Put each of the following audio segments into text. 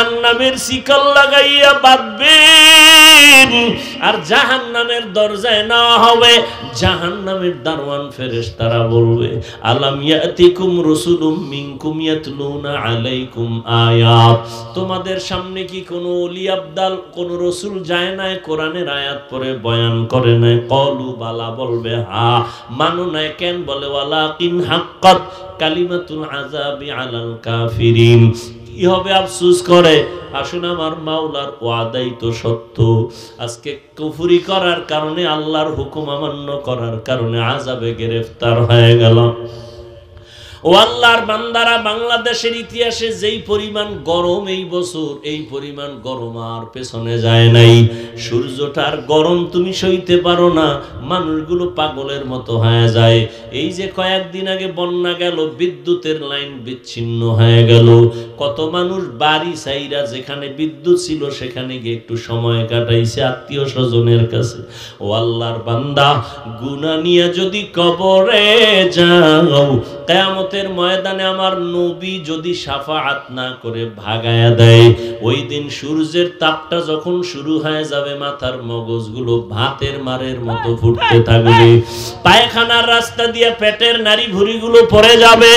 জাহান্নামের শিকল লাগাইয়া বাঁধবেন আর জাহান্নামের দরজায় নেওয়া হবে। জাহান্নামের দারওয়ান ফেরেশতারা বলবে আলাম ইয়াতিকুম রাসূলুম মিনকুম ইয়াতলুনা আলাইকুম আয়াত, তোমাদের সামনে কি কোনো ওলি আবদাল কোন রাসূল যায় নাই কোরআনের আয়াত পড়ে বয়ান করে নাই? ক্বালু বালা, বলবে হ্যাঁ। মানো নাই কেন? বলে ওয়ালাকিন হাক্কাত কালিমাতুল আযাবি আলাল কাফিরিন। কি হবে আফসোস করে, আসুন আমার মাওলার ওয়াদাই তো সত্য। আজকে কুফরি করার কারণে, আল্লাহর হুকুম অমান্য করার কারণে আযাবে গ্রেফতার হয়ে গেল। ও আল্লাহর বান্দারা, বাংলাদেশের ইতিহাসে যেই পরিমাণ গরম এই বছর, এই পরিমাণ গরম আর পেছনে যায় নাই। সূর্যটার গরম তুমি সইতে পারো না, মানুষগুলো পাগলের মতো হয়ে যায়। এই যে কয়েকদিন আগে বন্যা গেল, বিদ্যুতের লাইন বিচ্ছিন্ন হয়ে গেল, কত মানুষ বাড়ি ছাইরা যেখানে বিদ্যুৎ ছিল সেখানে গিয়ে একটু সময় কাটাইছে আত্মীয় স্বজনের কাছে। ও আল্লাহর বান্দা, গুনাহ নিয়ে যদি কবরে যাও, কিয়ামতের ময়দানে আমার নবী যদি শাফাআত না করে ভাগায়া দেয়, ওই দিন সূর্যের তাপটা যখন শুরু হয়ে যাবে, মাথার মগজগুলো ভাতের মারের মতো ফুটতে থাকবে, পায়খানার রাস্তা দিয়ে পেটের নাড়ি ভুঁড়িগুলো পড়ে যাবে,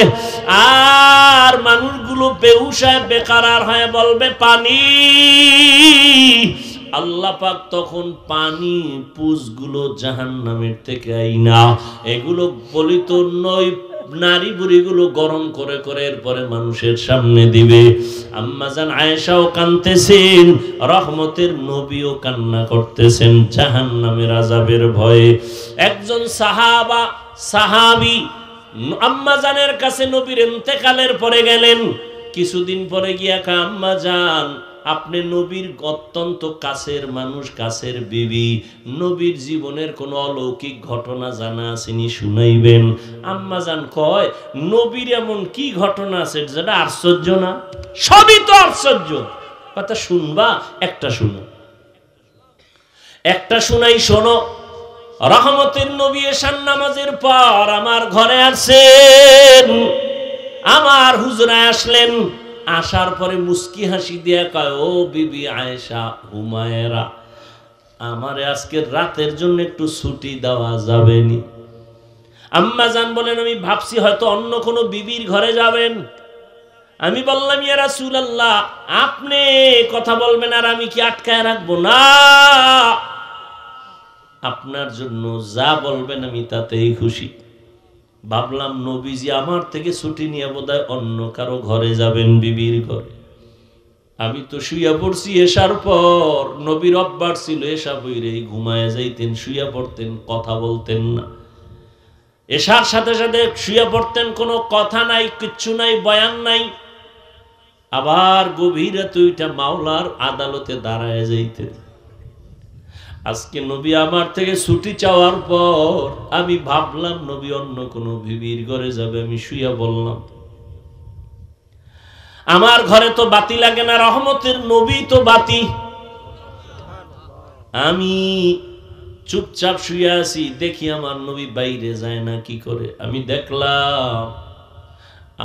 আর মানুষগুলো বেহুশ হয়ে বেকারার হয়ে বলবে পানি। আল্লাহ পাক তখন পানি পুজগুলো জাহান্নামের থেকে আইনা এগুলো বলিত নয় নারী বুড়িগুলো গরম করে করে এরপরে মানুষের সামনে দিবে। আম্মাজান আয়েশাও কাঁদতেছেন, রহমতের নবীও কান্না করতেছেন জাহান্নামের আযাবের ভয়ে। একজন সাহাবী আম্মাজানের কাছে নবীর ইন্তেকালের পরে গেলেন। কিছুদিন পরে গিয়া কা আম্মাজান, আপনি নবীর অত্যন্ত কাছের মানুষ, কাছের বিবি, নবীর জীবনের কোনো অলৌকিক ঘটনা জানা আসেনি, শুনাইবেন। আম্মাজান কয়, নবীর এমন কি ঘটনা আছে যেটা আশ্চর্য না? সবই তো আশ্চর্য। কথা শুনবা? একটা শুনো, একটা শুনাই, শোনো। রহমতের নবী এশার নামাজের পর আমার ঘরে আসেন, আমার হুজরায় আসলেন। আসার পরে মুস্কি হাসি দিয়া কয়, ও বিবি আয়েশা হুমায়রা, আমারে আজকে রাতের জন্য একটু ছুটি দেওয়া যাবে নি? আম্মাজান বলেন, আমি ভাবছি হয়তো অন্য কোনো বিবির ঘরে যাবেন। আমি বললাম, ইয়া রাসূলুল্লাহ, আপনি কথা বলবেন আর আমি কি আটকায় রাখবো? না, আপনার জন্য যা বলবেন আমি তাতেই খুশি। ভাবলাম নবীজি আমার থেকে ছুটি নিয়ে বোধহয় অন্য কারো ঘরে যাবেন, বিবির ঘরে। আমি তো শুইয়া পড়ছি এশার পর। নবীর অভ্যাস ছিল এশা বইরেই ঘুমায় যাইতেন, শুইয়া পড়তেন, কথা বলতেন না। এশার সাথে সাথে শুইয়া পড়তেন, কোনো কথা নাই, কিচ্ছু নাই, বয়ান নাই। আবার গভীর রাতে ওইটা মাওলার আদালতে দাঁড়ায় যাইতেন। আজকে নবী আমার থেকে ছুটি চাওয়ার পর আমি ভাবলাম নবী অন্য কোনো বিবির ঘরে যাবে, আমি শুইয়া বললাম। আমার ঘরে তো বাতি লাগে না, রহমতের নবী তো বাতি। আমি চুপচাপ শুয়ে আছি, দেখি আমার নবী বাইরে যায় না কি করে। আমি দেখলাম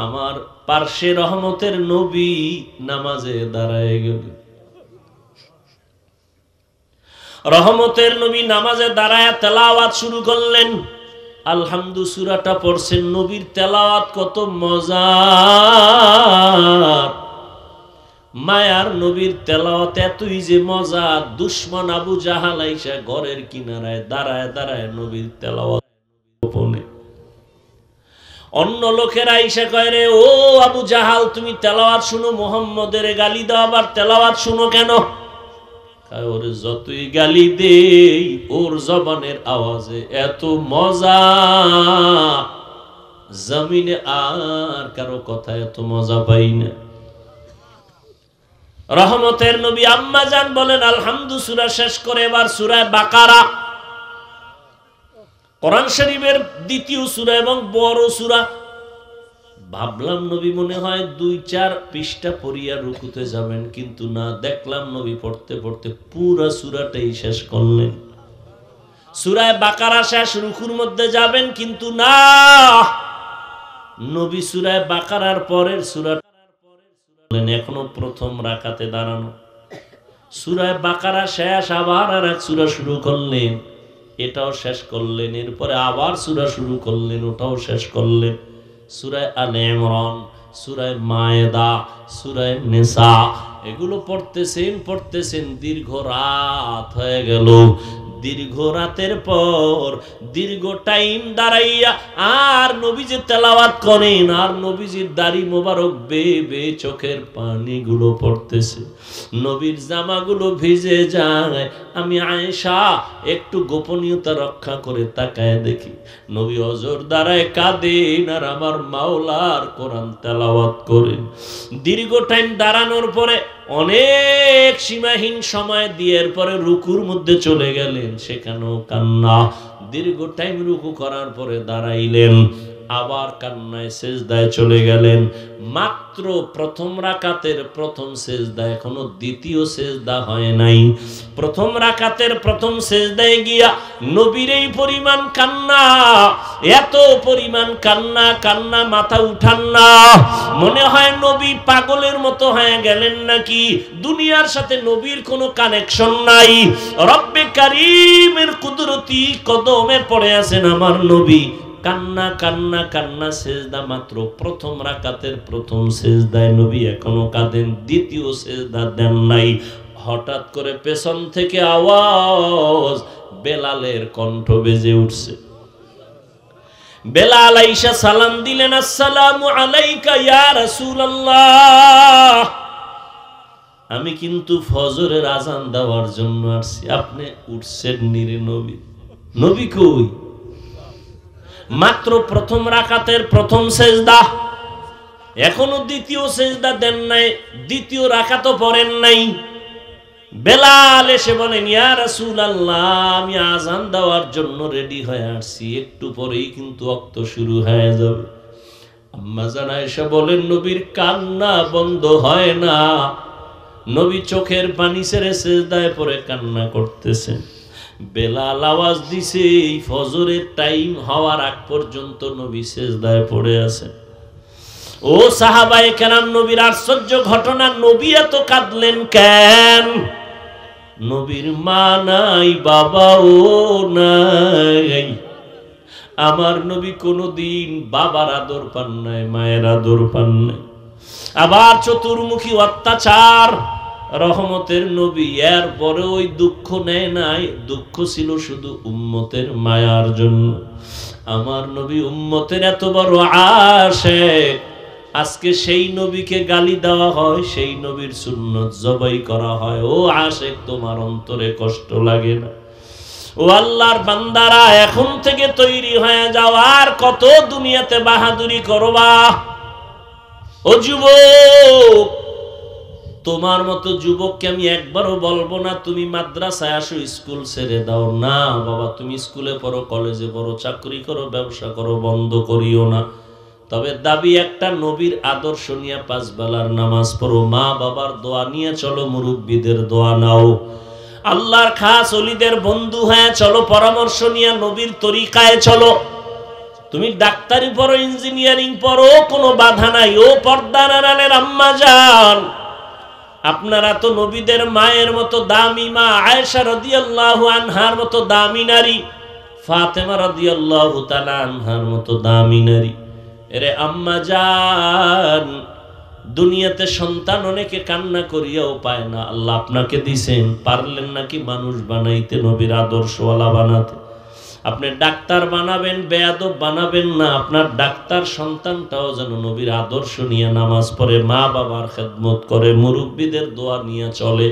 আমার পার্শ্বে রহমতের নবী নামাজে দাঁড়ায় গেল। রহমতের নবী নামাজে দাঁড়ায় তেলাওয়াত শুরু করলেন। আলহামদু সূরাটা পড়ছেন। নবীর তেলাওয়াত কত মজার! মায়ার নবীর তেলাওয়াত এতই যে মজা, দুশমন আবু জাহাল আইসা ঘরের কিনারায় দাঁড়ায় দাঁড়ায় নবীর তেলাওয়াত গোপনে। অন্য লোকেরা আইসা কয়, রে ও আবু জাহাল, তুমি তেলাওয়াত শুনো, মুহাম্মদের গালি দাও, আবার তেলাওয়াত শুনো কেন? ওর যতই গালি দেই, ওর জবানের আওয়াজে এত মজা, জমিনে আর কারো কথা এত মজা পাই না। রহমতের নবী আম্মাজান বলেন, আলহামদু সূরা শেষ করে এবার সূরা বাকারা, কোরআন শরীফের দ্বিতীয় সূরা এবং বড় সূরা। ভাবলাম নবী মনে হয় 2-4 পৃষ্ঠা পড়িয়া রুকুতে যাবেন, কিন্তু না, দেখলাম নবী পড়তে পড়তে পুরো সূরাটাই শেষ করলেন। সূরা বাকারা শেষ, রুকুর মধ্যে যাবেন, কিন্তু না, নবী সূরা বাকারার পরের সূরা এখনো প্রথম রাকাতে দাঁড়ানো। সূরা বাকারা শেষ, আবার আর এক সূরা শুরু করলেন, এটাও শেষ করলেন। এরপরে আবার সূরা শুরু করলেন, ওটাও শেষ করলেন। সূরা আলে ইমরান, সূরা মায়েদা, সূরা নিসা, এগুলো পড়তেছেন, দীর্ঘ রাত হয়ে গেল। দীর্ঘ রাতের পর দীর্ঘ টাইম দাঁড়াইয়া আর নবীজি তেলাওয়াত করেন, আর নবীজির দাড়ি মোবারক বেয়ে চোখের পানিগুলো পড়তেছে, নবীর জামাগুলো ভিজে যায়। আমি আয়েশা একটু গোপনীয়তা রক্ষা করে তাকায় দেখি, নবী অজর দাঁড়ায় কাঁদেন আর আমার মাওলার কোরআন তেলাওয়াত করেন। দীর্ঘ টাইম দাঁড়ানোর পরে অনেক সীমাহীন সময় দিয়ে এরপরে রুকুর মধ্যে চলে গেলেন, সেখানেও কান্না। দীর্ঘ টাইম রুকু করার পরে দাঁড়াইলেন, আবার কান্নায় সেজদায় চলে গেলেন। মাত্র প্রথম রাকাতের প্রথম সেজদা, এখনো দ্বিতীয় সেজদা হয় নাই। প্রথম রাকাতের প্রথম সেজদায় গিয়া নবীর এই পরিমাণ কান্না, এত পরিমাণ কান্না মাথা উঠান না। মনে হয় নবী পাগলের মতো হয়ে গেলেন নাকি, দুনিয়ার সাথে নবীর কোনো কানেকশন নাই। রব্বে কারীমের কুদরতি কদমে পড়ে আছেন আমার নবী। কান্না সেজদা, মাত্র প্রথম রাকাতের প্রথম সেজদায় নবী এখনো কাঁদেন, দ্বিতীয় সেজদা দেন নাই। হঠাৎ করে পেছন থেকে আওয়াজ, বেলালের কণ্ঠ বেজে উঠছে। বেলাল আইসা সালাম দিলেন, আসসালামু আলাইকা ইয়া রাসূলুল্লাহ, আমি কিন্তু ফজরের আজান দেওয়ার জন্য আসছি, আপনি উঠছেন নিরে নবী। নবী কই? মাত্র প্রথম রাকাতের প্রথম সেজদা, এখনো দ্বিতীয় সেজদা দেন নাই, দ্বিতীয় রাকাতও পড়েন নাই। বেলাল এসে বলেন, ইয়া রাসূলুল্লাহ, আমি আজান দেওয়ার জন্য রেডি হয়ে আসছি, একটু পরেই কিন্তু ওয়াক্ত শুরু হয়ে যাবে। আম্মা জান আয়েশা বলেন, নবীর কান্না বন্ধ হয় না, নবী চোখের পানি ছেড়ে সেজদায় পড়ে কান্না করতেছেন। বেলাল আওয়াজ দিছে, এই ফজরের টাইম হওয়ার আগ পর্যন্ত নবী সেজদায় পড়ে আছেন। ও সাহাবায়ে কেরাম, নবীর আশ্চর্য ঘটনা, নবী এত কাঁদলেন কেন? নবীর মা নাই, বাবাও নাই। আমার নবী কোনদিন বাবার আদর পান নাই, মায়ের আদর পান নাই। আবার চতুর্মুখী অত্যাচার, রহমতের নবী, এর পরে ওই দুঃখ নেয় নাই। দুঃখ ছিল শুধু উম্মতের মায়ার জন্য। আমার নবী উম্মতের এত বড় আশিক, আজকে সেই নবীকে গালি দেওয়া হয়, সেই নবীর সুন্নত জবাই করা হয়। ও আশিক, তোমার অন্তরে কষ্ট লাগে না? ও আল্লাহর বান্দারা, এখন থেকে তৈরি হয়ে যাও, আর কত দুনিয়াতে বাহাদুরি করবা? ও যুবক, তোমার মতো যুবককে আমি একবারও বলবো না তুমি মাদ্রাসায় আসো, স্কুল ছেড়ে দাও। না বাবা, তুমি স্কুলে পড়ো, কলেজে পড়ো, চাকরি করো, ব্যবসা করো, বন্ধ করিও না। তবে দাবি একটা, নবীর আদর্শ নিয়ে 5 বেলার নামাজ পড়ো, মা বাবার দোয়া নিয়ে চলো, মুরব্বীদের দোয়া নাও, আল্লাহর খাস ওলিদের বন্ধু হয়ে চলো, পরামর্শ নিয়ে নবীর তরিকায় চলো। তুমি ডাক্তারি পড়ো, ইঞ্জিনিয়ারিং পড়ো, কোনো বাধা নাই। ও পর্দার আড়ালের আম্মা জান, আপনারা তো নবীদের মায়ের মতো দামি মা, আয়েশা রাদিয়াল্লাহু আনহার মতো দামি নারী, ফাতেমা রাদিয়াল্লাহু তাআলা আনহার মতো দামি নারী। এরে আম্মা জান, দুনিয়াতে সন্তান অনেকে কান্না করিয়াও পায় না, আল্লাহ আপনাকে দিছেন, পারলেন নাকি মানুষ বানাইতে, নবীর আদর্শওয়ালা বানাতে? আপনি ডাক্তার বানাবেন, বেয়াদব বানাবেন না, আপনার ডাক্তার সন্তানটাও যেন নবীর আদর্শ নিয়ে নামাজ পড়ে, মা বাবার খেদমত করে, মুরব্বীদের দোয়া নিয়ে চলে,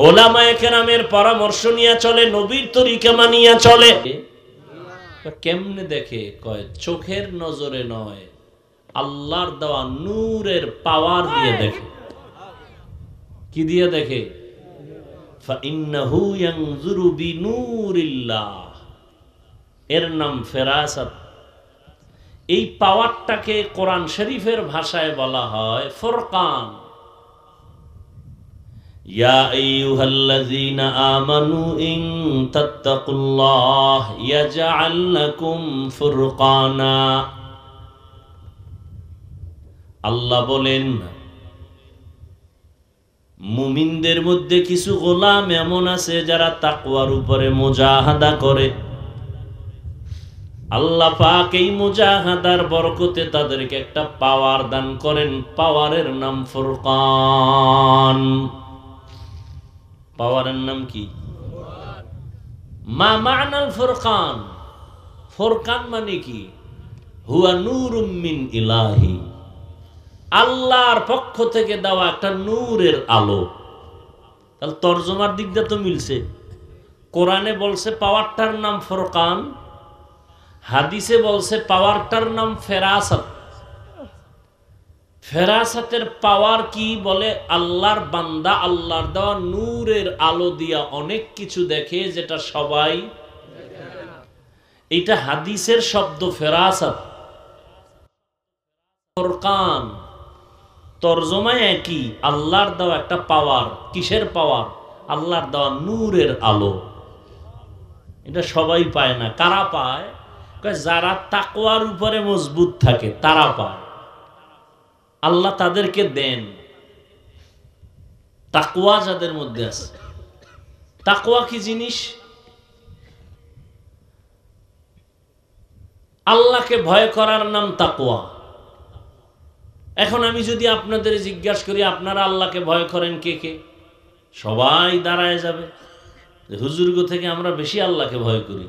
ওলামায়ে কেরামের পরামর্শ নিয়ে চলে, নবীর তরিকা মানিয়া চলে। কেমনে দেখে? কয় চোখের নজরে নয়, আল্লাহর দেওয়া নূরের পাওয়ার দিয়ে দেখে। কি দিয়ে দেখে? ফাইন্নাহু ইয়ানজুরু বিনূরিল্লাহ, এর নাম ফেরাসাত। এই পাওয়ারটাকে কোরআন শরীফের ভাষায় বলা হয় ফুরকান। ইয়া আইয়ুহাল্লাযীনা আমানু ইন তাত্তাকুল্লাহ ইয়াজআল লাকুম ফুরকানা। আল্লাহ বলেন, মুমিনদের মধ্যে কিছু গোলাম এমন আছে যারা তাকওয়ার উপরে মুজাহাদা করে। আল্লাহ পাক এই মুজাহাদার বরকতে তাদেরকে একটা পাওয়ার দান করেন, পাওয়ারের নাম ফুরকান। পাওয়ারের নাম কি? মা মা'নাল ফুরকান? ফুরকান মানে কি? হুয়া নূরুম মিন ইলাহি, আল্লাহর পক্ষ থেকে দেওয়া একটা নূরের আলো। তাহলে তরজমার দিক দিয়ে তো মিলছে। কোরআনে বলছে পাওয়ারটার নাম ফুরকান, হাদিসে বলছে পাওয়ারটার নাম ফেরাসাত। ফেরাসাতের পাওয়ার কি? বলে আল্লাহর বান্দা আল্লাহর দেওয়া নূরের আলো দিয়া অনেক কিছু দেখে যেটা সবাই। এটা হাদিসের শব্দ ফেরাসাত। ফুরকান তরজমায় একই, আল্লাহর দেওয়া একটা পাওয়ার। কিসের পাওয়ার? আল্লাহর দেওয়া নূরের আলো। এটা সবাই পায় না। কারা পায়? যারা তাকওয়ার উপরে মজবুত থাকে তারা পায়। আল্লাহ তাদেরকে দেন। তাকওয়া যাদের মধ্যে আছে। তাকওয়া কি জিনিস? আল্লাহকে ভয় করার নাম তাকওয়া। এখন আমি যদি আপনাদের জিজ্ঞাসা করি আপনারা আল্লাহকে ভয় করেন কে কে, সবাই দাঁড়ায় যাবে হুজুরগো থেকে আমরা বেশি আল্লাহকে ভয় করি,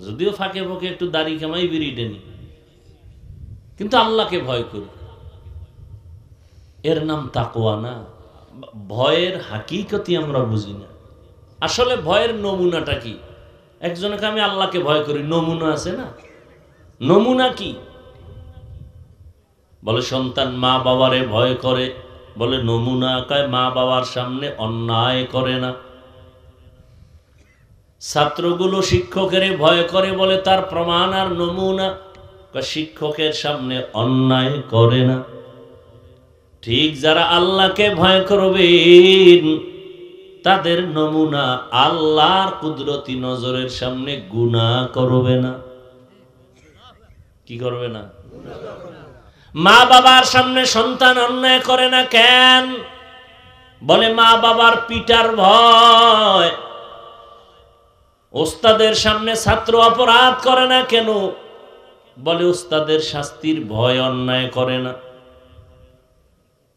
যদিও ফাঁকে ফাঁকে একটু দাড়ি কামাই বিড়ি টেনি, কিন্তু আল্লাহকে ভয় করি। এর নাম তাকওয়া না। ভয়ের হাকিকতি আমরা বুঝি না। আসলে ভয়ের নমুনাটা কি? একজনকে আমি আল্লাহকে ভয় করি, নমুনা আছে না? নমুনা কি? বলে সন্তান মা বাবারে ভয় করে, বলে নমুনা। কয় মা বাবার সামনে অন্যায় করে না। ছাত্রগুলো শিক্ষকের ভয় করে, বলে তার প্রমাণ আর নমুনা। শিক্ষকের সামনে অন্যায় করে না। ঠিক যারা আল্লাহকে ভয় করবেন তাদের নমুনা আল্লাহর কুদরতি নজরের সামনে গুনাহ করবে না। কি করবে না? মা বাবার সামনে সন্তান অন্যায় করে না কেন? বলে মা বাবার পিটার ভয়। ওস্তাদের সামনে ছাত্র অপরাধ করে না কেন? বলে ওস্তাদের শাস্তির ভয় অন্যায় করে না।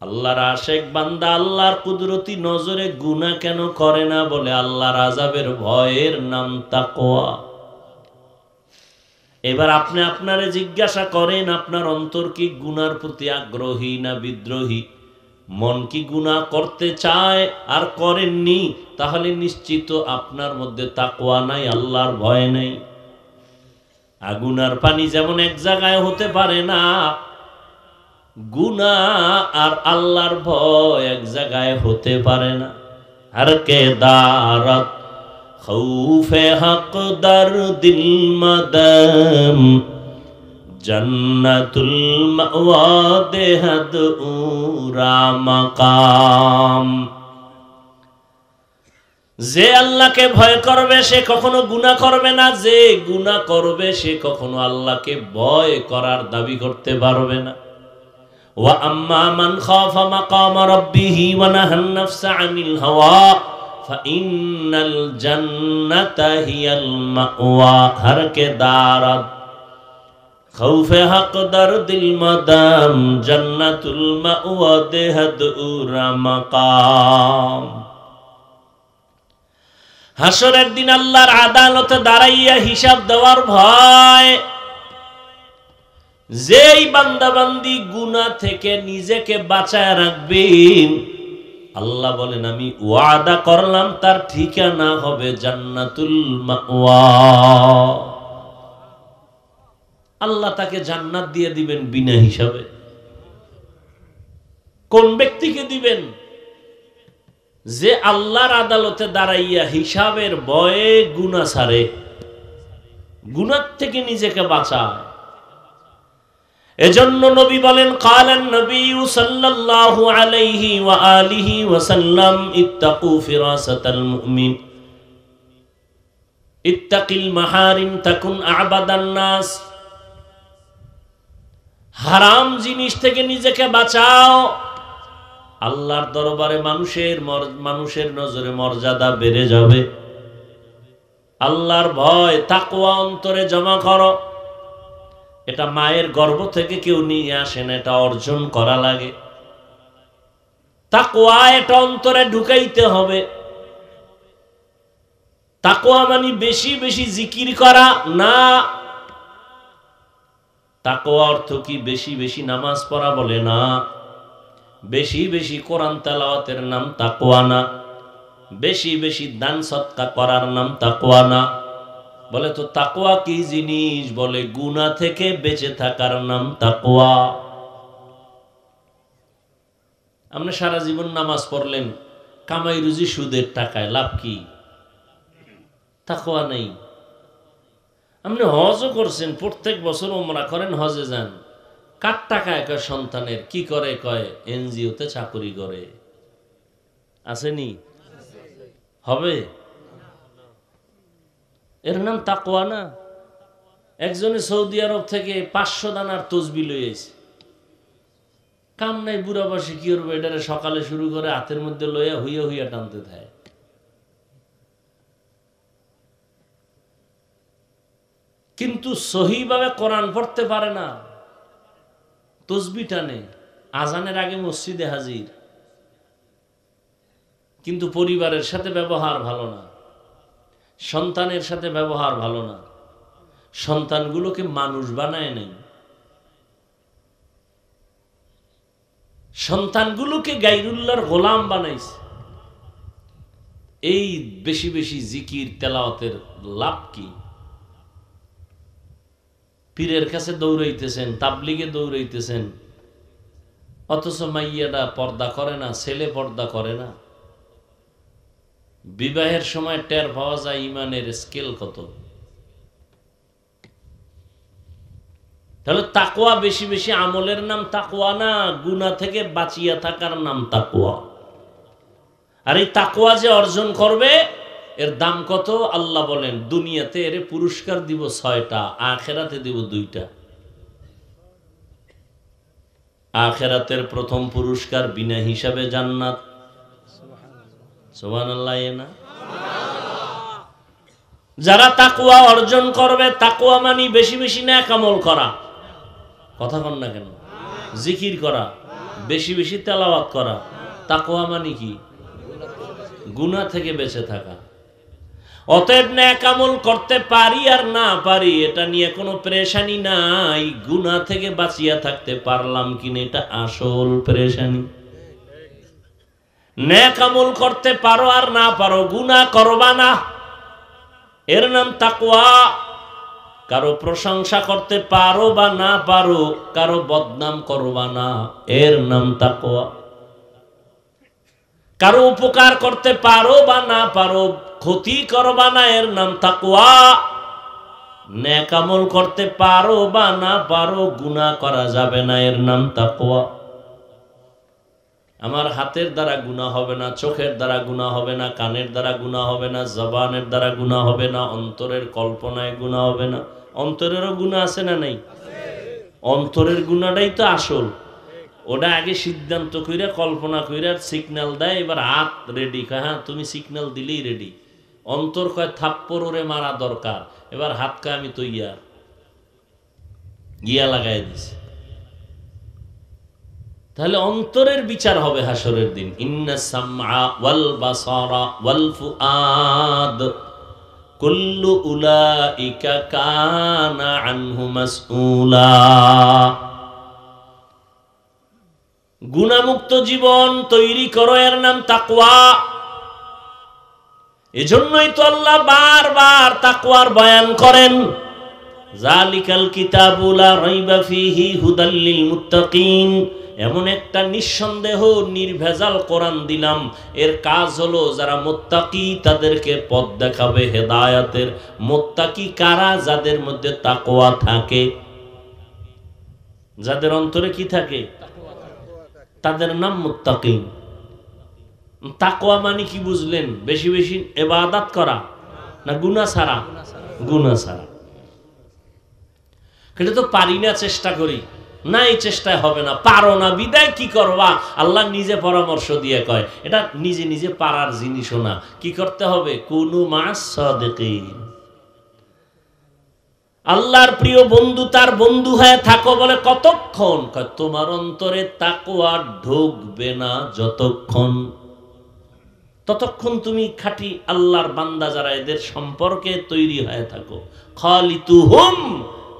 আল্লাহর আশেক বান্দা আল্লাহর কুদরতি নজরে গুনাহ কেন করে না? বলে আল্লাহর আযাবের ভয়ের নাম তাকওয়া। এবার আপনি আপনারে জিজ্ঞাসা করেন, আপনার অন্তর কি গুনার প্রতি আগ্রহী না বিদ্রোহী? মন কি গুনাহ করতে চায় আর করেননি? তাহলে নিশ্চিত আপনার মধ্যে তাকওয়া নাই, আল্লাহর ভয় নাই। আগুন আর পানি যেমন এক জায়গায় হতে পারে না, গুনাহ আর আল্লাহর ভয় এক জায়গায় হতে পারে না। আর কে দারাত খৌফে হক দর দিল মদম জন্নতুল মাওয়া দেহদ উরা মাকাম। যে আল্লাহকে ভয় করবে সে কখনো গুনাহ করবে না, যে গুনাহ করবে সে কখনো আল্লাহকে ভয় করার দাবি করতে পারবে না। ওয়া আম্মা মান খাফা মাকাম রাব্বিহি ওয়া নাহান নাফসা আনিল হাওয়া ফাইন্নাল জান্নাতা হিয়াল মাওয়া। হর কে দারাত খৌফে হক দরদিল মাদাম জান্নাতুল মাওয়া দেহদ উরা মাকাম। হাসরের দিন আল্লাহর আদালতে দাঁড়াইয়া হিসাব দেওয়ার ভয়। যেই বান্দাবান্দি গুনাহ থেকে নিজেকে বাঁচায় রাখবেন, আল্লাহ বলেন আমি ওয়াদা করলাম তার ঠিকানা হবে জান্নাতুল মাওয়া। আল্লাহ তাকে জান্নাত দিয়ে দিবেন বিনা হিসাবে। কোন ব্যক্তিকে দিবেন? যে আল্লাহর আদালতে দাঁড়াইয়া হিসাবের ভয়ে গুনাহ ছাড়ে, গুনাহ থেকে নিজেকে বাঁচায়। এজন্য নবী বলেন কালান নবী সাল্লাল্লাহু আলাইহি ওয়া আলিহি ওয়াসাল্লাম ইত্তাকু ফিরাসাতাল মুমিন ইত্তাকিল মাহারিম তাকুন আবাদান নাস। হারাম জিনিস থেকে নিজেকে বাঁচাও, আল্লাহর দরবারে মানুষের নজরে মর্যাদা বেড়ে যাবে। আল্লাহর ভয় তাকওয়া অন্তরে জমা করো। এটা মায়ের গর্ভ থেকে কেউ নিয়ে আসেন, এটা অর্জন করা লাগে। তাকওয়া এটা অন্তরে ঢুকাইতে হবে। তাকওয়া মানে বেশি বেশি জিকির করা না। তাকওয়া অর্থ কি বেশি বেশি নামাজ পড়া বলে না, বেশি বেশি কোরআন তেলাওয়াতের নাম তাকওয়া না, বেশি বেশি দান সদকা করার নাম তাকওয়া না। বলে তো তাকওয়া কি জিনিস? বলে গুনাহ থেকে বেঁচে থাকার নাম তাকওয়া। আপনি সারা জীবন নামাজ পড়লেন, কামাই রুজি সুদের টাকায়, লাভ কি? তাকওয়া নেই। আপনি হজও করছেন, প্রত্যেক বছর ওমরা করেন, হজে যান, কার টাকায়? কয় সন্তানের। কি করে? কয় এনজিওতে চাকরি করে। আসেনি? হবে? এর নাম তাকওয়া না। একজনে সৌদি আরব থেকে 500 দানার তসবি লই আইছে, কাম নাই, বুড়া বসে কি করবে? এটারে সকালে শুরু করে হাতের মধ্যে লইয়া হইয়া হইয়া টানতে থাকে। কিন্তু সহিভাবে কোরআন পড়তে পারে না, তসবি টানে, আজানের আগে মসজিদে হাজির, কিন্তু পরিবারের সাথে ব্যবহার ভালো না, সন্তানের সাথে ব্যবহার ভালো না, সন্তানগুলোকে মানুষ বানায় নাই, সন্তানগুলোকে গায়রুল্লাহর গোলাম বানাইছে। এই বেশি বেশি জিকির তেলাওয়াতের লাভ কি? পীরের কাছে দৌড়াইতেছেন, তাবলিগে দৌড়াইতেছেন, অথচ মাইয়াটা পর্দা করে না, ছেলে পর্দা করে না। বিবাহের সময় টের পাওয়া যায় ইমানের স্কেল কত। তাহলে তাকওয়া বেশি বেশি আমলের নাম তাকওয়া না, গুনাহ থেকে বাঁচিয়া থাকার নাম তাকওয়া। আর এই তাকওয়া যে অর্জন করবে, এর দাম কত? আল্লাহ বলেন দুনিয়াতে এর পুরস্কার দিব 6টা, আখিরাতে দিব 2টা। আখিরাতের প্রথম পুরস্কার বিনা হিসাবে জান্নাত। সুবহানাল্লাহ। না, যারা তাকওয়া অর্জন করবে, তাকওয়া মানে বেশি বেশি নেক আমল করা, কথা কন না কেন? জিকির করা, বেশি বেশি তেলাওয়াত করা। তাকওয়া মানে কি? গুনাহ থেকে বেঁচে থাকা। অতএব নেক আমল করতে পারি আর না পারি এটা নিয়ে কোনো পেরেশানি নাই, গুনাহ থেকে বাঁচিয়া থাকতে পারলাম কিনা এটা আসল পেরেশানি। নেক আমল করতে পারো আর না পারো, গুনাহ করবা না, এর নাম তাকওয়া। কারো প্রশংসা করতে পারো বা না পারো, কারো বদনাম করবা না, এর নাম তাকওয়া। কারো উপকার করতে পারো বা না পারো, ক্ষতি করবা না, এর নাম তাকওয়া। নেক আমল করতে পারো বা না পারো, গুনাহ করা যাবে না, এর নাম তাকওয়া। আমার হাতের দ্বারা গুনাহ হবে না, চোখের দ্বারা গুনাহ হবে না, কানের দ্বারা গুনাহ হবে না, জবানের দ্বারা গুনাহ হবে না, অন্তরের কল্পনায় গুনাহ হবে না। অন্তরেরও গুনাহ আছে না নাই? অন্তরের গুনাহটাই তো আসল। ওটা আগে সিদ্ধান্ত কইরা কল্পনা কইরা সিগন্যাল দেয়, এবার হাত রেডি, হ্যাঁ তুমি সিগন্যাল দিলেই রেডি। অন্তর কয় থাপ্পড় ওরে মারা দরকার, এবার হাত কয় আমি তো গিয়া লাগাই দিছি। তাহলে অন্তরের বিচার হবে হাসরের দিন। ইন্না সামআ ওয়াল বাসারা ওয়াল ফুআদ কুল্লু উলাইকা কানা আনহু মাসউলা। গুনাহমুক্ত জীবন তৈরি করো, এর নাম তাকওয়া। এজন্যই তো আল্লাহ বারবার তাকওয়ার বয়ান করেন। যালিকাল কিতাবু লা রাইবা ফীহি হুদাল লিল মুত্তাকিন। এমন একটা নিঃসন্দেহ নির্ভেজাল কোরআন দিলাম, এর কাজ হলো যারা মুত্তাকি তাদেরকে পথ দেখাবে হেদায়েতের। মুত্তাকি কারা? যাদের মধ্যে তাকওয়া থাকে, যাদের অন্তরে কি থাকে? তাদের নাম মুত্তাকি। তাকওয়া মানে কি বুঝলেন? বেশি বেশি ইবাদত করা না গুনাহ ছাড়া? গুনাহ ছাড়া। এটা তো পারি না, চেষ্টা করি। নাই চেষ্টায় হবে না, পারো না বিদায় কি করবা? আল্লাহ নিজে পরামর্শ দিয়ে কয় এটা নিজে নিজে পারার জিনিসও না। কি করতে হবে? কুনু মা'আস সাদিকিন। আল্লাহর প্রিয় বন্ধু তার বন্ধু হয়ে থাকো। বলে কতক্ষণ? কয় তোমার অন্তরে তাকওয়া ঢুকবে না যতক্ষণ, ততক্ষণ তুমি খাঁটি আল্লাহর বান্দা যারা এদের সম্পর্কে তৈরি হয়ে থাকো। খালিতুহুম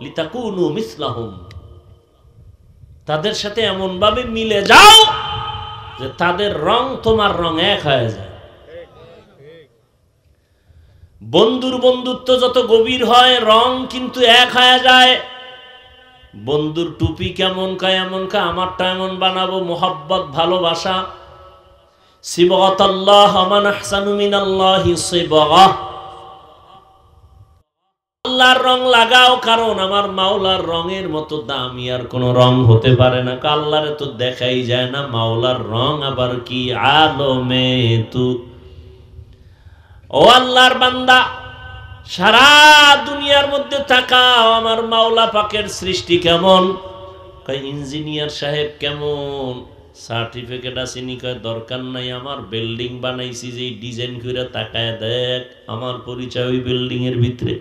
লিতাকুনু মিসলাহুম, তাদের সাথে এমন ভাবে মিলে যাও যে তাদের রং তোমার রং এক হয়ে যায়। বন্ধুর বন্ধুত্ব যত গভীর হয় রং কিন্তু এক হয়ে যায়। বন্ধুর টুপি কেমন কায় এমন কা, আমারটা এমন বানাবো, মোহাব্বত ভালোবাসা। সিবগাতাল্লাহ মান আহসানু মিনাল্লাহি সিবগা, আল্লাহর রং লাগাও, কারণ আমার মাওলার রঙের মতো দামি আর কোন রং হতে পারে না। আল্লাহরে তো দেখাই যায় না, মাওলার রং আবার কি আলমে তু। ও আল্লাহর বান্দা, সারা দুনিয়ার মধ্যে তাকাও আমার মাওলা পাকের সৃষ্টি কেমন। কয় ইঞ্জিনিয়ার সাহেব কেমন, সার্টিফিকেট আসেনি? কয় দরকার নাই, আমার বিল্ডিং বানাইছি যে ডিজাইন করে তাকায় দেখ, আমার পরিচয় ওই বিল্ডিং এর ভিতরে।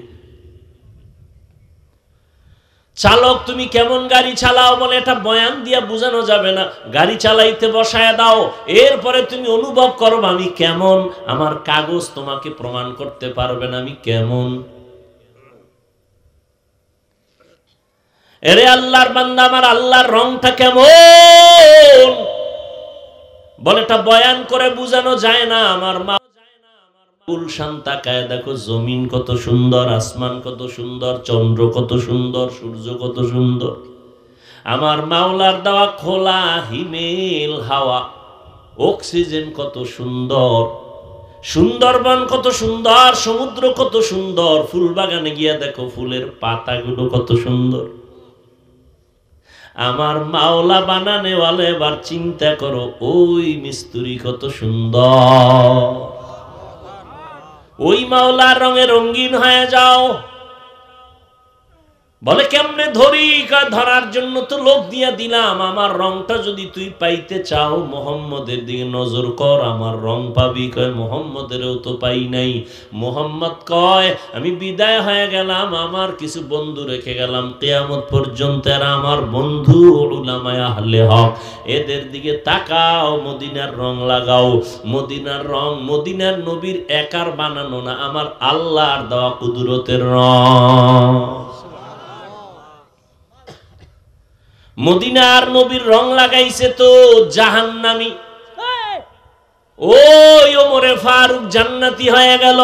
চালক তুমি কেমন গাড়ি চালাও? বলে এটা বয়ান দিয়া বোঝানো যাবে না, গাড়ি চালাইতে বসায় দাও, এরপরে তুমি অনুভব করো আমি কেমন। আমার কাগজ তোমাকে প্রমাণ করতে পারবে না আমি কেমন। এরে আল্লাহর বান্দা, আমার আল্লাহর রংটা কেমন? বলে এটা বয়ান করে বোঝানো যায় না। আমার মা গুলশান তাকায় দেখো, জমিন কত সুন্দর, আসমান কত সুন্দর, চন্দ্র কত সুন্দর, সূর্য কত সুন্দর। আমার মাওলার দেওয়া খোলা হিমেল হাওয়া, অক্সিজেন কত সুন্দর, সুন্দরবন কত সুন্দর, সমুদ্র কত সুন্দর, ফুল বাগানে গিয়া দেখো ফুলের পাতাগুলো কত সুন্দর। আমার মাওলা বানানেওয়ালা, এবার চিন্তা করো ওই মিস্ত্রি কত সুন্দর। ওই মাওলার রঙে রঙিন হয়ে যাও। বলে কেমনে ধরি? ধরার জন্য তো লোক দিয়া দিলাম। আমার রংটা যদি তুই পাইতে চাও, মোহাম্মদের দিকে নজর কর, আমার রং পাবি। কয় মোহাম্মদেরও তো পাই নাই। মোহাম্মদ কয় আমি বিদায় হয়ে গেলাম, আমার কিছু বন্ধু রেখে গেলাম কিয়ামত পর্যন্ত, এরা আমার বন্ধু উলামায়ে আহলে হক। এদের দিকে তাকাও, মদিনার রং লাগাও। মদিনার রং মদিনার নবীর একার বানানো না, আমার আল্লাহর দেওয়া কুদরতের রং। মদিনার নবীর রং লাগাইছে তো জাহান্নামী। ওই ওমরে ফারুক জান্নাতি হয়ে গেল।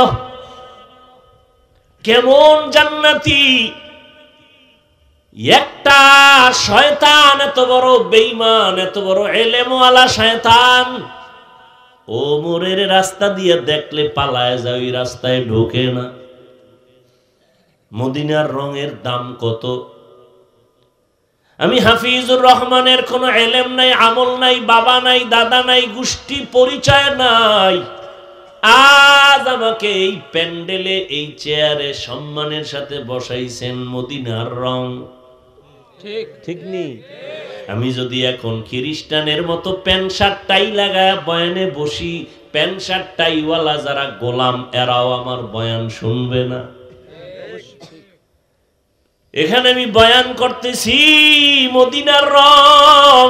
কেমন জান্নাতি? একটা শয়তান, এত বড় বেঈমান, এত বড় এলেমওয়ালা শয়তান, ওমরের রাস্তা দিয়ে দেখলে পালায় যায়, ওই রাস্তায় ঢোকে না। মদিনার রঙের দাম কত? আমি হাফিজুর রহমানের কোনো এলেম নাই, আমল নাই, বাবা নাই, দাদা নাই, গোষ্ঠী পরিচয় নাই। আজ আমাকে এই প্যান্ডেলে, এই চেয়ারে সম্মানের সাথে বসাইছেন মদিনার রং। ঠিক ঠিক নেই? আমি যদি এখন খ্রিস্টানের মতো প্যান্ট শার্ট টাই লাগায় বয়ানে বসি, প্যান্ট শার্ট টাইওয়ালা যারা গোলাম, এরাও আমার বয়ান শুনবে না। এখানে আমি বয়ান করতেছি মদিনার রং,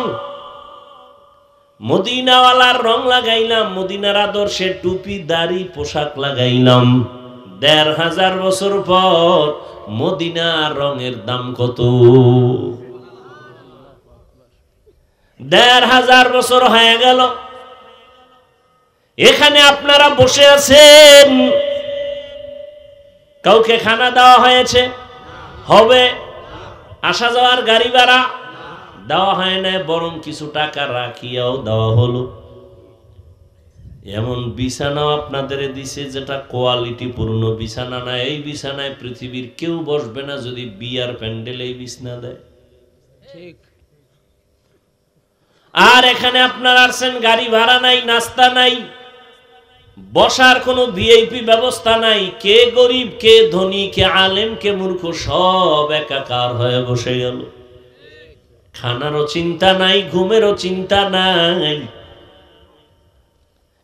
মদিনাওয়ালার রং লাগাইলাম, মদিনার আদর্শের টুপি দাড়ি পোশাক লাগাইলাম। ১৫০০ বছর পর মদিনার রঙের দাম কত? ১৫০০ বছর হয়ে গেল। এখানে আপনারা বসে আছেন, কাউকে খানা দেওয়া হয়েছে? হবে। আসা যাওয়ার গাড়ি ভাড়া দেওয়া হয় না, বরং কিছু টাকা রাখিয়াও দেওয়া হলো। এমন বিছানাও আপনাদের দিছে যেটা কোয়ালিটি পূর্ণ বিছানা না। এই বিছানায় পৃথিবীর কেউ বসবে না যদি বিয়ার প্যান্ডেল এই বিছানা দেয়। ঠিক। আর এখানে আপনারা আসছেন, গাড়ি ভাড়া নাই, নাস্তা নাই, বসার কোনো ভিআইপি ব্যবস্থা নাই। কে গরিব, কে ধনী, কে আলেম, কে মূর্খ, সব একাকার হয়ে বসে গেল। খানারও চিন্তা নাই, ঘুমেরও চিন্তা নাই।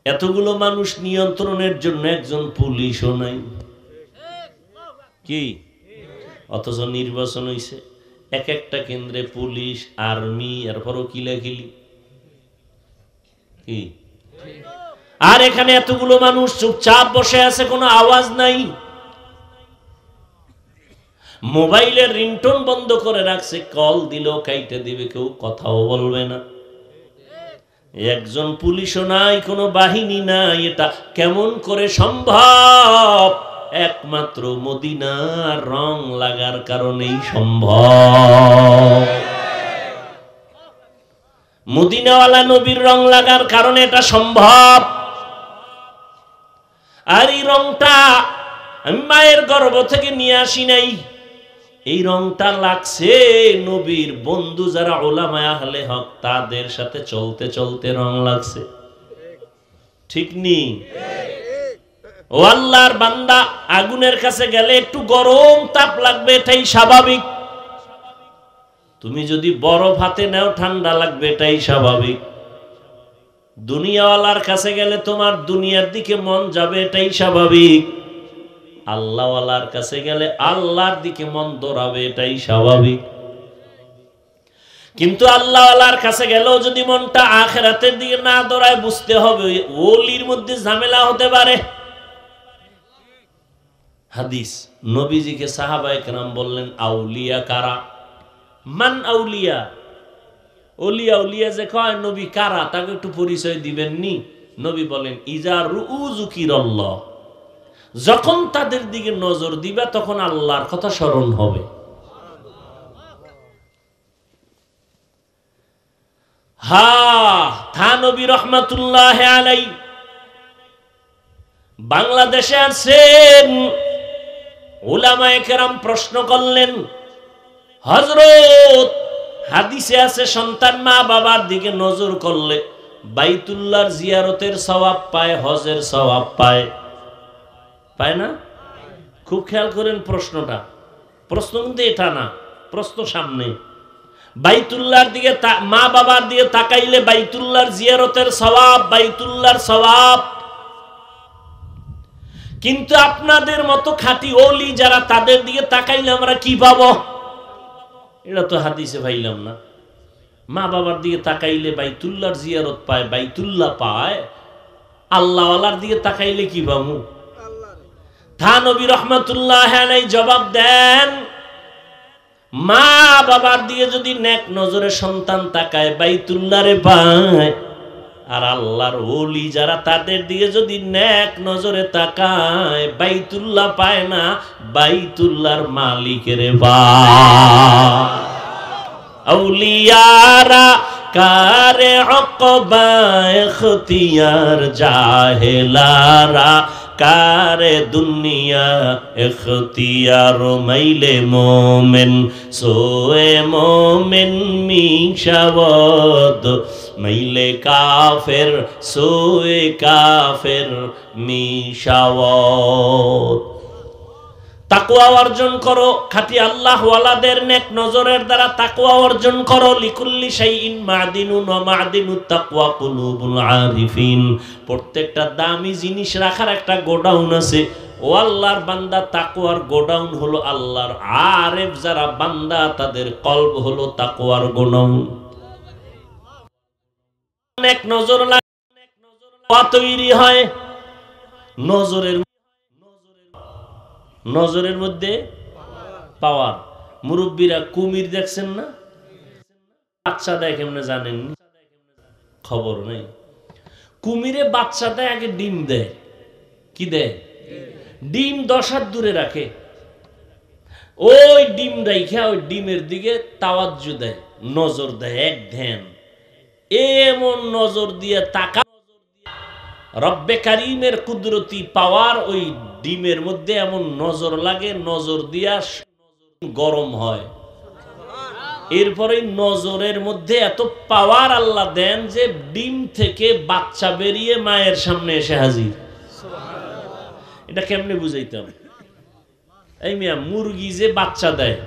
এতগুলো মানুষ নিয়ন্ত্রণের জন্য একজন পুলিশও নাই কি? অথচ নির্বাচন হইছে, এক একটা কেন্দ্রে পুলিশ, আর্মি, এরপরও কিলাকিলি কি। আর এখানে এতগুলো মানুষ চুপচাপ বসে আছে, কোনো আওয়াজ নাই। মোবাইলের রিংটোন বন্ধ করে রাখছে, কল দিলেও কাইটে দিবে, কেউ কথাও বলবে না। একজন পুলিশও নাই, কোনো বাহিনী নাই। এটা কেমন করে সম্ভব? একমাত্র মদিনার রং লাগার কারণেই সম্ভব। মদিনাওয়ালা নবীর রং লাগার কারণে এটা সম্ভব। আর এই রংটা আমি মায়ের গর্ভ থেকে নিয়ে আসি নাই, এই রংটা লাগছে নবীর বন্ধু যারা উলামায়ে আহলে হক তাদের সাথে চলতে চলতে রং লাগছে। ঠিক নি? ও আল্লাহর বান্দা, আগুনের কাছে গেলে একটু গরম তাপ লাগবে, এটাই স্বাভাবিক। তুমি যদি বরফ হাতে নাও ঠান্ডা লাগবে, এটাই স্বাভাবিক। দুনিয়াওয়ালার কাছে গেলে তোমার দুনিয়ার দিকে মন যাবে, এটাই স্বাভাবিক। আল্লাহওয়ালার কাছে গেলে আল্লাহর দিকে মন দৌড়াবে, এটাই স্বাভাবিক। কিন্তু আল্লাহওয়ালার কাছে গেলেও যদি মনটা আখিরাতের দিকে না দৌড়ায়, বুঝতে হবে ওলির মধ্যে ঝামেলা হতে পারে। হাদিস, নবীজিকে সাহাবায়ে কেরাম বললেন, আউলিয়া কারা? মান আউলিয়া? ওলিয়া ওলিয়া যে কয়, নবী কারা, তাকে একটু পরিচয় দিবেন নি? নবী বলেন, ইজা রুযুকিরাল্লাহ, যখন তাদের দিকে নজর দিবা তখন আল্লাহর কথা স্মরণ হবে। থানবী রহমাতুল্লাহ আলাইহি বাংলাদেশে আসেন, উলামায়ে কেরাম প্রশ্ন করলেন, হযরত হাদিসে আছে সন্তান মা বাবার দিকে নজর করলে বাইতুল্লাহর জিয়ারতের সওয়াব পায়, হজের সওয়াব পায়, পায় না? খুব খেয়াল করেন প্রশ্নটা, প্রশ্ন কিন্তু এটা না, প্রশ্ন সামনে। বাইতুল্লাহর দিকে মা বাবার দিকে তাকাইলে বাইতুল্লাহর জিয়ারতের সওয়াব, বাইতুল্লাহর সওয়াব। কিন্তু আপনাদের মতো খাঁটি ওলি যারা, তাদের দিকে তাকাইলে আমরা কি পাবো? এটা তো হাদিসে পাইলাম না। মা বাবার দিকে তাকাইলে বাইতুল্লাহর জিয়ারত পায়, বাইতুল্লাহ পায়, আল্লাহওয়ালার দিকে তাকাইলে কি পাবো? থানবী রহমাতুল্লাহ আলাইহি জবাব দেন, মা বাবার দিকে যদি নেক নজরে সন্তান তাকায়, বাইতুল্লাহরে পায়। আর আল্লাহর ওলি যারা, তাদের দিকে যদি নেক নজরে তাকায়, বাইতুল্লাহ পায় না, বাইতুল্লাহর মালিকের পায়। আউলিয়ারা কারে উকবা ইখতিয়ার, জাহেলারা কারে দুনিয়া ইখতিয়ার। মাইলে মোমেন সোয়ে মোমেন মিশাওয়াত, মাইলে কাফের সোয়ে কাফের মিশাওয়াত। তাকওয়া অর্জন করো, খাঁটি আল্লাহওয়ালাদের নেক নজরের দ্বারা তাকওয়া অর্জন করো। লিকুল্লি শাইইন মাদিনুন ওয়া মাদিনুত তাকওয়া কুলুবুল আরিফিন। প্রত্যেকটা দামি জিনিস রাখার একটা গোডাউন আছে। ও আল্লাহর বান্দা, তাকওয়ার গোডাউন হলো আল্লাহর আরেফ যারা বান্দা, তাদের কলব হলো তাকওয়ার গোডাউন। নেক নজর তৈরি হয় নজরের মধ্যে পাওয়ার। মুরব্বীরা কুমির দেখছেন না? বাচ্চা দেয় কেমনে জানেন? খবর নেই। কুমিরে বাচ্চা দেয়, আগে ডিম দেয়। কি দেয়? ডিম 10 হাত দূরে রাখে, ওই ডিম রাইখা ওই ডিমের দিকে তাওয়াজ্জু দেয়, নজর দেয়, এক ধ্যান। এমন নজর দিয়ে তাকা, রব্বে কারীমের কুদরতি পাওয়ার ওই ডিমের মধ্যে এমন নজর লাগে, নজর দিয়া গরম হয়। এরপরে নজরের মধ্যে এত পাওয়ার আল্লাহ দেন যে ডিম থেকে বাচ্চা বেরিয়ে মায়ের সামনে এসে হাজির। এটা কেমনে বুঝাইতাম? এই মিয়া, মুরগি যে বাচ্চা দেয়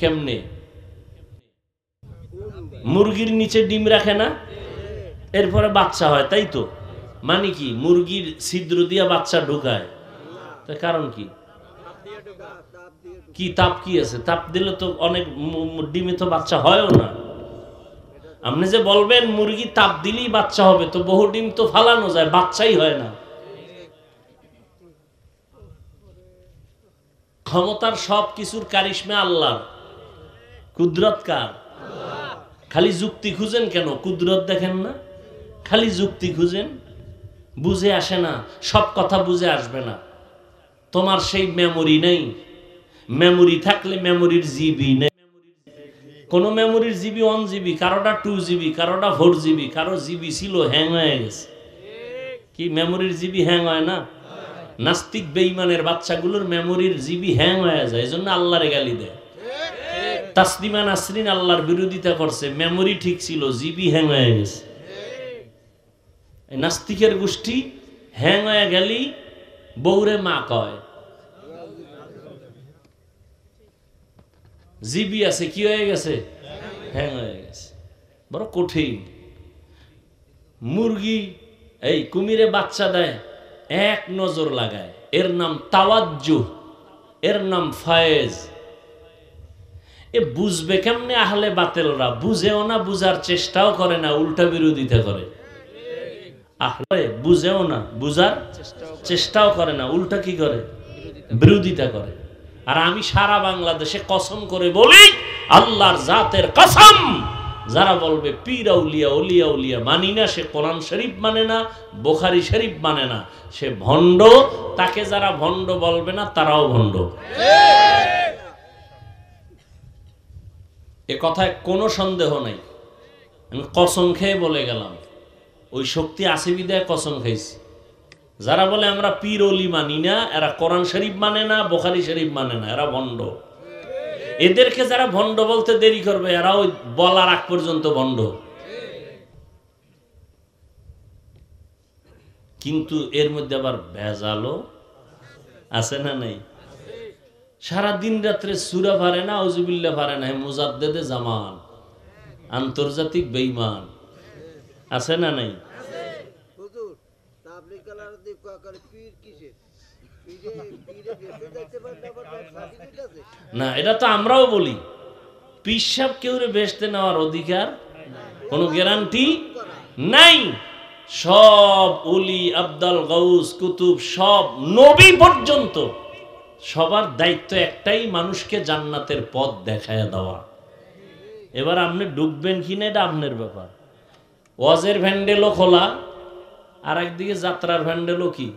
কেমনে? মুরগির নিচে ডিম রাখে না, এরপরে বাচ্চা হয়, তাই তো? মানে কি মুরগির ছিদ্র দিয়া বাচ্চা ঢুকায়, তার কারণ কি? কি তাপ কি আছে? তাপ দিলে তো অনেক ডিমে তো বাচ্চা হয়ও না। আপনি যে বলবেন মুরগি তাপ দিলেই বাচ্চা হবে, তো বহু ডিম তো ফালানো যায়, বাচ্চাই হয় না। ক্ষমতার সব কিছুর কারিশমা আল্লাহর, কুদরত কার? খালি যুক্তি খুঁজেন কেন? কুদরত দেখেন না? খালি যুক্তি খুঁজেন, বুঝে আসে না, সব কথা বুঝে আসবে না। তোমার সেই মেমোরি নেই, মেমোরি থাকলে মেমোরির জিবি নেই। কোন মেমোরির জিবি 1 জিবি, কারোটা 2 জিবি, কারোটা 4 জিবি, কারো জিবি ছিল হ্যাং হয়ে গেছে। কি মেমোরির জিবি হ্যাং হয় না? নাস্তিক বেঈমানের বাচ্চাগুলোর মেমোরির জিবি হ্যাং হয়ে যায়, এজন্য আল্লাহরে গালি দেয়। তাসলিমা নাসরিন আল্লাহর বিরোধিতা করছে, মেমোরি ঠিক ছিল, জিবি হ্যাং হয়ে গেছে। এই নাস্তিকের গোষ্ঠী হ্যাং হয়ে গেলি বউরে মা কয়, জিবি আছে কি হয়ে গেছে? হ্যাং হয়ে গেছে। বড় কঠিন। মুরগি এই কুমিরে বাচ্চা দেয়, এক নজর লাগায়, এর নাম তাওয়াজ্জুহ, এর নাম ফায়েজ। এ বুঝবে কেমনে? আহলে বাতেলরা বুঝেও না, বুঝার চেষ্টাও করে না, উল্টা বিরোধিতা করে। আহলে বুঝেও না, বুঝার চেষ্টাও করে না, উল্টা কি করে? বিরোধিতা করে। আর আমি সারা বাংলাদেশে কসম করে বলি, আল্লাহর জাতের কসম, যারা বলবে পীর আউলিয়া ওলিয়া উলিয়া মানি না, সে কোরআন শরীফ মানে না, বুখারী শরীফ মানে না, সে ভণ্ড। তাকে যারা ভণ্ড বলবে না, তারাও ভণ্ড। এ কথায় কোনো সন্দেহ নাই। আমি কসম খেয়ে বলে গেলাম, ওই শক্তি আছে বিদায় কসম খাইছি। যারা বলে আমরা পীর ওলি মানি না, এরা কোরআন শরীফ মানে না, বুখারী শরীফ মানে না, এরা ভণ্ড। এদেরকে যারা ভণ্ড বলতে দেরি করবে, এরা ওই বলার আগ পর্যন্ত ভণ্ড। কিন্তু এর মধ্যে আবার ভেজালও আছে না নাই? সারা দিন রাত্রে সূরা পারে না, আউযুবিল্লাহ পারে না, মুজাদ্দেদে জামান, আন্তর্জাতিক বেঈমান আছে না নাই? না, এটা তো আমরাও বলি, পীর সাহেব কেউ বেহেশতে নেওয়ার অধিকার কোনো গ্যারান্টি নাই। সব ওলি, আব্দাল, গাউস, কুতুব, সব নবী পর্যন্ত সবার দায়িত্ব একটাই, মানুষকে জান্নাতের পথ দেখায় দেওয়া। এবার আপনি ঢুকবেন কিনা এটা আপনার ব্যাপার। ওয়াজের ভ্যান্ডেলও খোলা, আর একদিকে যাত্রার ভ্যান্ডেলও কি,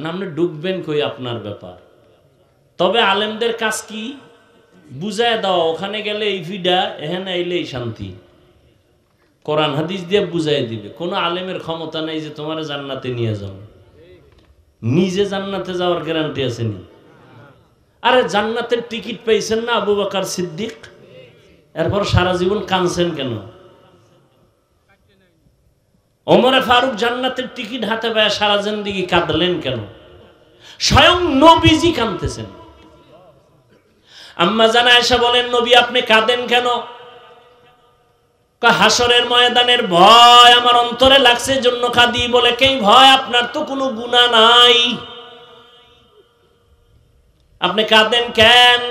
আপনি ঢুকবেন কই আপনার ব্যাপার। তবে আলেমদের কাজ কি? বুঝায় দেওয়া, ওখানে গেলে এই ফিডা, এখানে আইলেই শান্তি। কোরআন হাদিস দিয়ে বুঝাই দিবে। কোনো আলেমের ক্ষমতা নেই যে তোমার জান্নাতে নিয়ে যাও। নিজে জান্নাতে যাওয়ার গ্যারান্টি আছে নি? আরে জান্নাতের টিকিট পেয়েছেন না আবু বকর সিদ্দিক, এরপর সারা জীবন কাঁদছেন কেন? ওমরে ফারুক জান্নাতের টিকিট হাতে পায় সারা জিন্দেগি কাঁদলেন কেন? স্বয়ং নবীজি কাঁদতেছেন। আম্মা জান আয়েশা বলেন, নবী আপনি কাঁদেন কেন? হাসরের ময়দানের ভয় আমার অন্তরে লাগছে, জন্য কাঁদি। বলে কে ভয়? আপনার তো কোনো গুনাহ নাই, আপনি কাঁদেন কেন?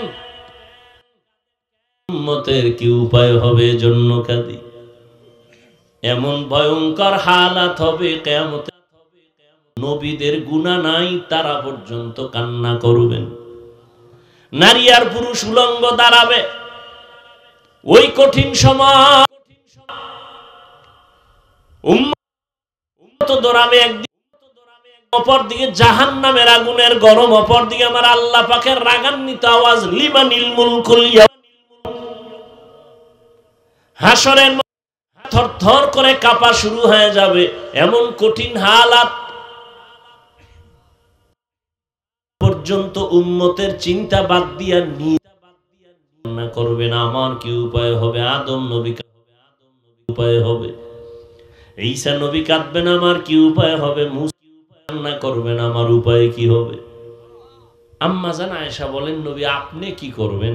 উম্মতের কি উপায় হবে, জন্য কাঁদি। এমন ভয়ঙ্কর হালাত হবে কিয়ামতে, নবীদের গুনাহ নাই, তারা পর্যন্ত কান্না করবেন। নারী আর পুরুষ উলঙ্গ দাঁড়াবে ওই কঠিন সময়। উম্মত দৌড়াবে একদিকে, অপর দিকে জাহান্নামের আগুনের গরম, অপর দিকে আমার আল্লাহ পাকের রাগান্বিত আওয়াজ, লিমানিল মুলকুল ইয়াউম। হাসরের থরথর করে কাঁপা শুরু হয়ে যাবে, এমন কঠিন হালাত পর্যন্ত উম্মতের চিন্তা বাদ দিয়া না করবেন আমার কি উপায় হবে। আদম নবী উপায় হবে, ঈসা নবী কাঁদবেন আমার কি উপায় হবে, মুসা না করবেন আমার উপায় কি হবে। আম্মা জান আয়েশা বলেন, নবী আপনি কি করবেন?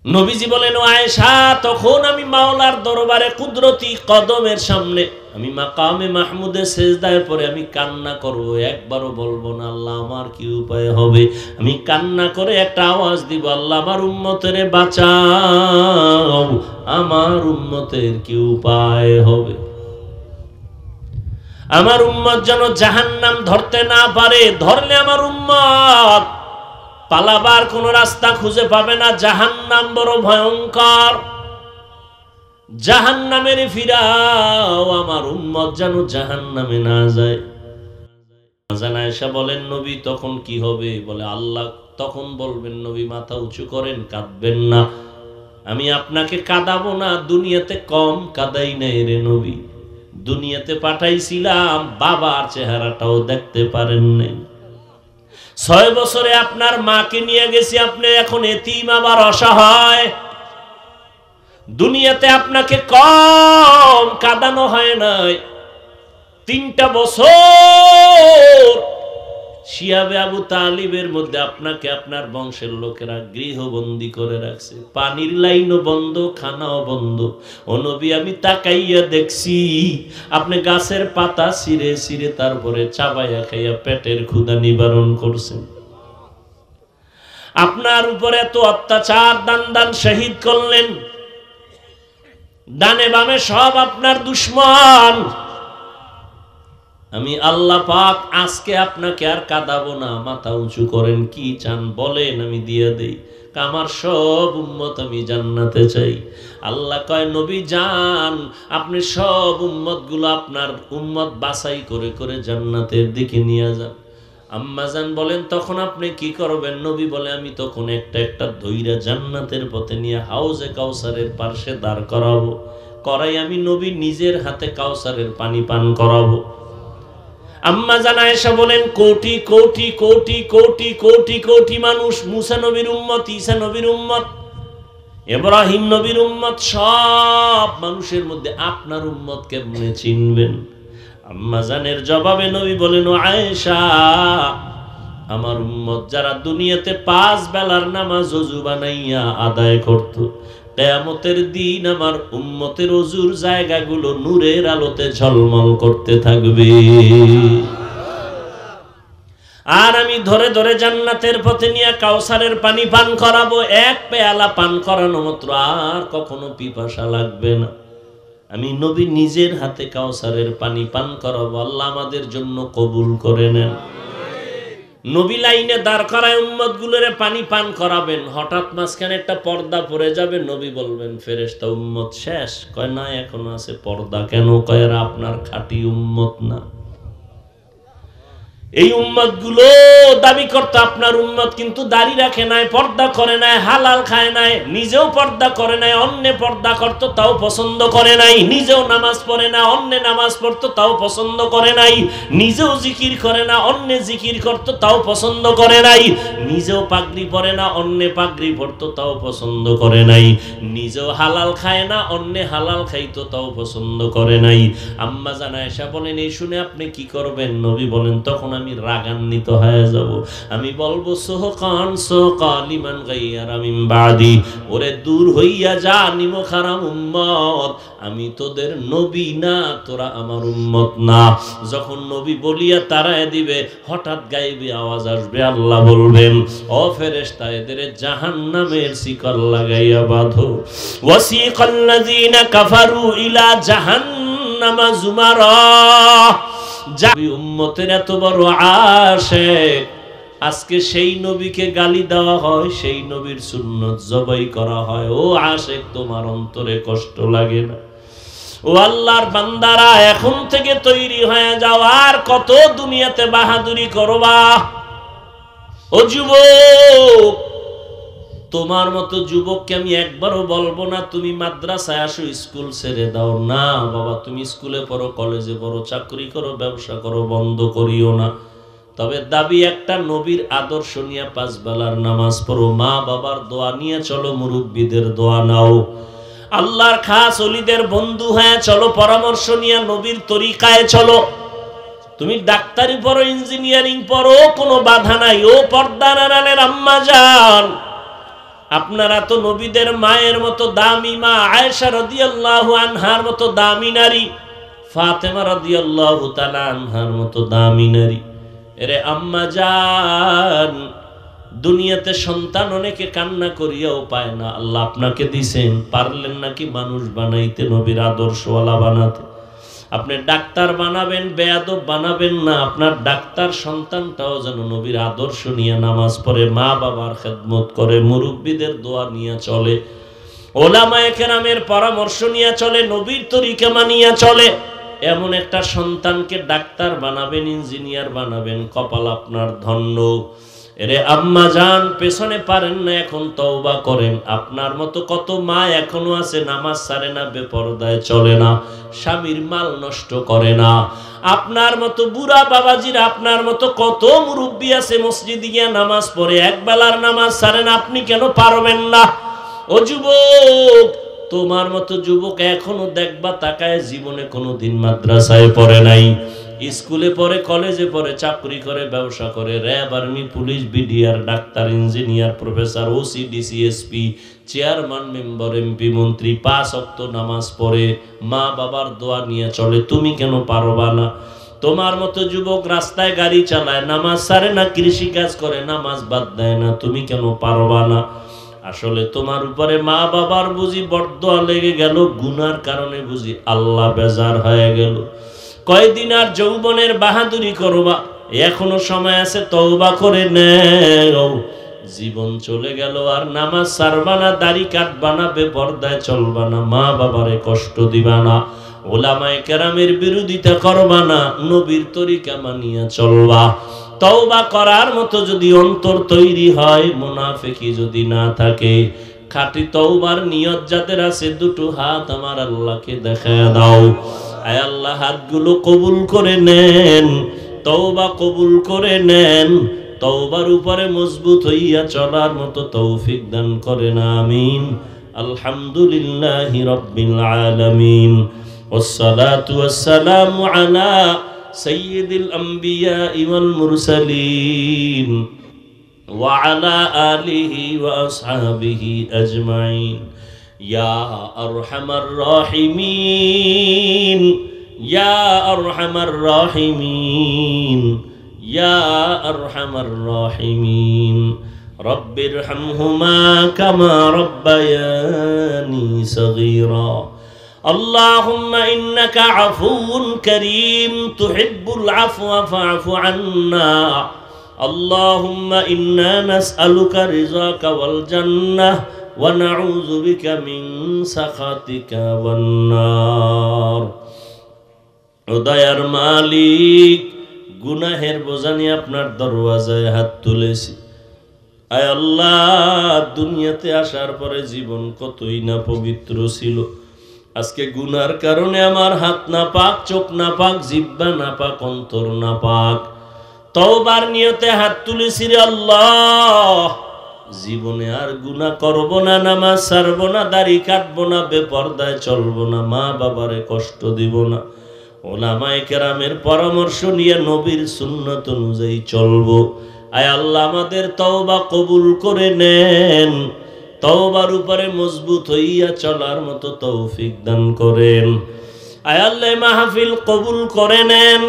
নবীজি বলেন, ও আয়েশা, তখন আমি মাওলার দরবারে কুদরতি কদমের সামনে আমি মাকামে মাহমুদে সেজদায় পড়ে আমি কান্না করব, একবারও বলবো না আল্লাহ আমার কি উপায় হবে। আমি কান্না করে একটা আওয়াজ দিব, আল্লাহ আমার উম্মতের বাঁচাও, আমার উম্মতের কি উপায় হবে। আমার উম্মত যেন জাহান্নাম ধরতে না পারে, ধরলে আমার উম্মত পালাবার কোন রাস্তা খুঁজে পাবে না। জাহান্নাম বড় ভয়ঙ্কর, জাহান্নামের ফিরাও, আমার উম্মত যেন জাহান্নামে না যায়। আয়েশা বলেন, নবী তখন কি হবে? বলে আল্লাহ তখন বলবেন, নবী মাথা উঁচু করেন, কাঁদবেন না, আমি আপনাকে কাঁদাবো না, দুনিয়াতে কম কাঁদাই নাই রে নবী, দুনিয়াতে পাঠাইছিলাম বাবার চেহারাটাও দেখতে পারেন নাই, 6 বছরে আপনার মাকে নিয়ে গেছি, আপনি এখন এতিম আবার অসহায়, দুনিয়াতে আপনাকে কম কাঁদানো হয় নাই। 3টা বছর শিয়াবে আবু তালিবের মধ্যে আপনাকে আপনার বংশের লোকেরা গৃহবন্দী করে রাখছে, পানির লাইনও বন্ধ, খানাও বন্ধ। ও নবী আমি তাকাইয়া দেখছি আপনি গাছের পাতা ছিঁড়ে ছিঁড়ে তারপরে চাবাইয়া খাইয়া পেটের ক্ষুধা নিবারণ করছেন। আপনার উপরে এত অত্যাচার, দান শহীদ করলেন, ডানে বামে সব আপনার দুশ্মন। আমি আল্লাহ পাক আজকে আপনাকে আর কাঁদাবো না, মাথা উঁচু করেন, কি চান বলেন আমি দিয়ে দেই, আমার সব উম্মত আমি জান্নাতে চাই। আল্লাহ কয়, নবী যান, আপনি সব উম্মত গুলো আপনার উম্মত বাছাই করে করে জান্নাতের দিকে নিয়ে যান। আম্মা জান বলেন, তখন আপনি কি করবেন? নবী বলে, আমি তখন একটা একটা ধইরা জান্নাতের পথে নিয়ে হাউজে কাউসারের পাশে দাঁড় করাবো, করাই আমি নবী নিজের হাতে কাউসারের পানি পান করাবো। আম্মা জান আয়েশা বলেন, কোটি কোটি কোটি কোটি কোটি কোটি মানুষ, মুসা নবীর উম্মত, ঈসা নবীর উম্মত, ইব্রাহিম নবীর উম্মত, সব মানুষের মধ্যে আপনার উম্মত কেমনে চিনবেন? আম্মা জানের জবাবে নবী বলেন, ও আয়েশা, আমার উম্মত যারা দুনিয়াতে 5 বেলার নামাজ ওযু বানাইয়া আদায় করত, কিয়ামতের দিন আমার উম্মতের ওযুর জায়গাগুলো নূরের আলোতে ঝলমল করতে থাকবে। আর আমি ধরে ধরে জান্নাতের পথে নিয়ে কাউসারের পানি পান করাবো, 1 পেয়ালা পান করানো মাত্র আর কখনো পিপাসা লাগবে না। আমি নবী নিজের হাতে কাউসারের পানি পান করাবো, আল্লাহ আমাদের জন্য কবুল করে নেন। নবী লাইনে দাঁড় করায় উম্মত গুলোরে পানি পান করাবেন, হঠাৎ মাঝখানে একটা পর্দা পড়ে যাবে, নবী বলবেন, ফেরেশতা উম্মত শেষ? কয় না, এখনো আছে পর্দা। কেন? কয় এরা আপনার খাঁটি উম্মত না। এই উম্মত গুলো দাবি করতে আপনার উম্মত, কিন্তু দাড়ি রাখে নাই, পর্দা করে নাই, হালাল খায় নাই, নিজেও পর্দা করে নাই, অন্য পর্দা করতো তাও পছন্দ করে নাই, নিজেও নামাজ পড়ে না, অন্য নামাজ পড়তো তাও পছন্দ করে নাই, নিজেও জিকির করে না, অন্য জিকির করতো তাও পছন্দ করে নাই, নিজেও পাগড়ি পরে না, অন্য পাগড়ি পরতো তাও পছন্দ করে নাই, নিজেও হালাল খায় না, অন্য হালাল খাইতো তাও পছন্দ করে নাই। আম্মা জান আয়েশা বলেন, এই শুনে আপনি কি করবেন? নবী বলেন, তখন আমি রাগান্বিত হয়ে যাব, আমি বলবো, সোহকান সোহকালিমান গাইয়ারা মিন বাদি, ওরে দূর হইয়া যা নিমক হারাম উম্মত, আমি তোদের নবী না, তোরা আমার উম্মত না। যখন নবী বলিয়া তারায় দিবে, হঠাৎ গায়েবী আওয়াজ আসবে, আল্লাহ বলবেন, ও ফেরেশতা, এদের জাহান্নামের শিকল লাগাইয়া বাঁধো। ওয়াসিকাল্লাযীনা কাফারু ইলা জাহান্নামা যুমারা, উম্মতের এত বড় আশিক, আজকে সেই নবীকে গালি দেওয়া হয়, সেই নবীর সুন্নত জবাই করা হয়। ও আশিক, তোমার অন্তরে কষ্ট লাগে না? ও আল্লাহর বান্দারা, এখন থেকে তৈরি হয়ে যাও, আর কত দুনিয়াতে বাহাদুরি করবা? ও যুবক, তোমার মতো যুবককে আমি একবারও বলবো না তুমি মাদ্রাসায় আসো, স্কুল ছেড়ে দাও। না বাবা, তুমি স্কুলে পড়ো, কলেজে পড়ো, চাকরি করো, ব্যবসা করো, বন্ধ করিও না। তবে দাবি একটা, নবীর আদর্শ নিয়ে 5 বেলার নামাজ পড়ো, মা বাবার দোয়া নিয়ে চলো, মুরব্বীদের দোয়া নাও, আল্লাহর খাস ওলিদের বন্ধু হয়ে চলো, পরামর্শ নিয়ে নবীর তরিকায় চলো। তুমি ডাক্তারি পড়ো, ইঞ্জিনিয়ারিং পড়ো, কোনো বাধা নাই। ও পর্দার আড়ালের আম্মা জান, আপনারা তো নবীদের মায়ের মতো দামি মা আয়েশা রাদিয়াল্লাহু আনহার মতো দামি নারী, ফাতেমা রাদিয়াল্লাহু তাআলা আনহার মতো দামি নারী। এরে আম্মা জান, দুনিয়াতে সন্তান অনেকে কান্না করিয়াও পায় না, আল্লাহ আপনাকে দিছেন, পারলেন নাকি মানুষ বানাইতে, নবীর আদর্শওয়ালা বানাতে? আপনি ডাক্তার বানাবেন, বেয়াদব বানাবেন না। আপনার ডাক্তার সন্তানটাও যেন নবীর আদর্শ নিয়ে নামাজ পড়ে, মা বাবার খেদমত করে, মুরব্বীদের দোয়া নিয়ে চলে, ওলামায়ে কেরামের পরামর্শ নিয়ে চলে, নবীর তরিকা মানিয়া চলে। এমন একটা সন্তানকে ডাক্তার বানাবেন, ইঞ্জিনিয়ার বানাবেন, কপাল আপনার ধন্য। এরে আম্মা জান, পেছনে পারেন না, এখন তওবা করেন। আপনার মতো কত মা এখনো আছে, নামাজ ছাড়ে না, বেপরদায় চলে না, স্বামীর মাল নষ্ট করে না। আপনার মতো বুড়া বাবাজিরা, আপনার মতো কত মুরব্বী আছে, মসজিদে গিয়ে নামাজ পড়ে, এক বেলার নামাজ ছাড়ে না। আপনি কেন পারবেন না? ও যুবক, তোমার মতো যুবক এখনো দেখবা তাকায় জীবনে কোনোদিন মাদ্রাসায় পড়ে নাই, স্কুলে পড়ে, কলেজে পড়ে, চাকরি করে, ব্যবসা করে, RAB, army, police, BDR, doctor, engineer, professor, OC, DC, SP, chairman, member, MP, মন্ত্রী, 5 ওয়াক্ত নামাজ পড়ে, মা বাবার দোয়া নিয়ে চলে। তুমি কেন পারবা না? তোমার মতো যুবক রাস্তায় গাড়ি চালায়, নামাজ ছাড়ে না, কৃষি কাজ করে, নামাজ বাদ দেয় না। তুমি কেন পারবা না? আসলে তোমার উপরে মা বাবার বুঝি বরদোয়া লেগে গেল, গুনার কারণে বুঝি আল্লাহ বেজার হয়ে গেল। কয়দিন আর যৌবনের বাহাদুরি করবা? এখনো সময় আছে, তওবা করে নেও। জীবন চলে গেল, আর নামাজ ছাড়বা না, দাড়ি কাটবা না, বেপরদায় চলবা না, মা বাবারে কষ্ট দিবা না, ওলামায়ে কেরামের বিরোধিতা করবা না, নবীর তরিকা মানিয়া চলবা। তওবা করার মতো যদি অন্তর তৈরি হয়, মুনাফিকি যদি না থাকে, খাঁটি তওবার নিয়ত যাদের আছে, দুটো হাত আমার আল্লাহকে দেখায় দাও। আয় আল্লাহ, হাতগুলো কবুল করে নেন, তওবা কবুল করে নেন, তওবার উপরে মজবুত হইয়া চলার মতো তৌফিক দান করেন, আমিন। আলহামদুলিল্লাহি রাব্বিল আলামিন, ওয়াসসালাতু ওয়াসসালামু আলা সাইয়্যিদিল আম্বিয়া ওয়াল মুরসালিন ওয়া আলা আলিহি ওয়া আসহাবিহি আজমাইন। ইয়া আরহামার রাহিমিন, ইয়া আরহামার রাহিমিন, ইয়া আরহামার রাহিমিন। রব্বিরহামহুমা কামা রাব্বায়ানি সগীরা। اللهم إنك عفو كريم تحب العفو فاعف عنا. اللهم إنا نسألك رضاك والجنة ونعوذ بك من سخطك والنار. দয়ার মালিক, গুনাহের বোঝা নিয়ে আপনার দরওয়াজায় হাত তুলেছি। আয় আল্লাহ, দুনিয়াতে আসার পরে জীবন কতই না পবিত্র ছিল, আজকে গুনার কারণে আমার হাত না পাক, চোখ না পাক, জিহ্বা না পাক, অন্তর না পাক। তওবার নিয়তে হাত তুলেছি রে আল্লাহ, জীবনে আর গুনাহ করব না, নামাজ ছাড়ব না, দাড়ি কাটব না, বেপরদায় চলব না, মা বাবারে কষ্ট দিব না, ওলামায়ে কেরামের পরামর্শ নিয়ে নবীর সুন্নাত অনুযায়ী চলব। আয় আল্লাহ, আমাদের তওবা কবুল করে নেন, তওবার উপরে মজবুত হইয়া চলার মতো তৌফিক দান করেন। আয় আল্লাহ, মাহফিল কবুল করে নেন,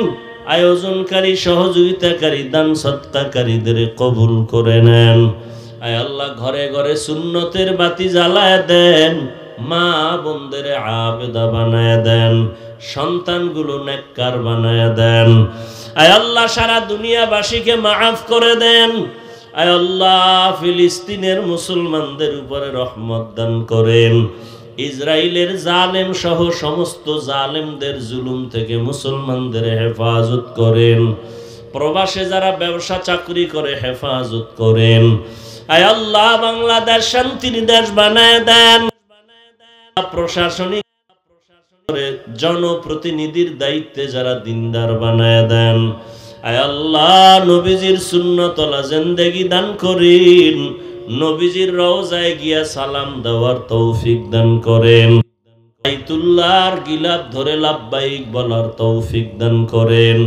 আয়োজনকারী, সহযোগিতাকারী, দান সদকাকারীদের কবুল করে নেন। আয় আল্লাহ, ঘরে ঘরে সুন্নতের বাতি জ্বালায় দেন, মা বোনদের আবেদা বানায় দেন, সন্তানগুলো নেককার বানায় দেন। আয় আল্লাহ, সারা দুনিয়াবাসীকে মাফ করে দেন। আয় আল্লাহ, ফিলিস্তিনের মুসলমানদের উপরে রহমত দান করেন। ইসরায়েলের জালেম সহ সমস্ত জালেমদের জুলুম থেকে মুসলমানদের হেফাজত করেন। প্রবাসে যারা ব্যবসা চাকরি করে হেফাজত করেন। আয় আল্লাহ, বাংলাদেশ শান্তির দেশ বানায় দেন। প্রশাসনিক জনপ্রতিনিধির দায়িত্বে যারা দিনদার বানায় দেন। আয় আল্লাহ, নবীজির সুন্নতওয়ালা জিন্দেগি দান করেন, নবীজির রওজায় গিয়া সালাম দেওয়ার তৌফিক দান করেন, বাইতুল্লাহর গিলাফ ধরে লাব্বাইক বলার তৌফিক দান করেন।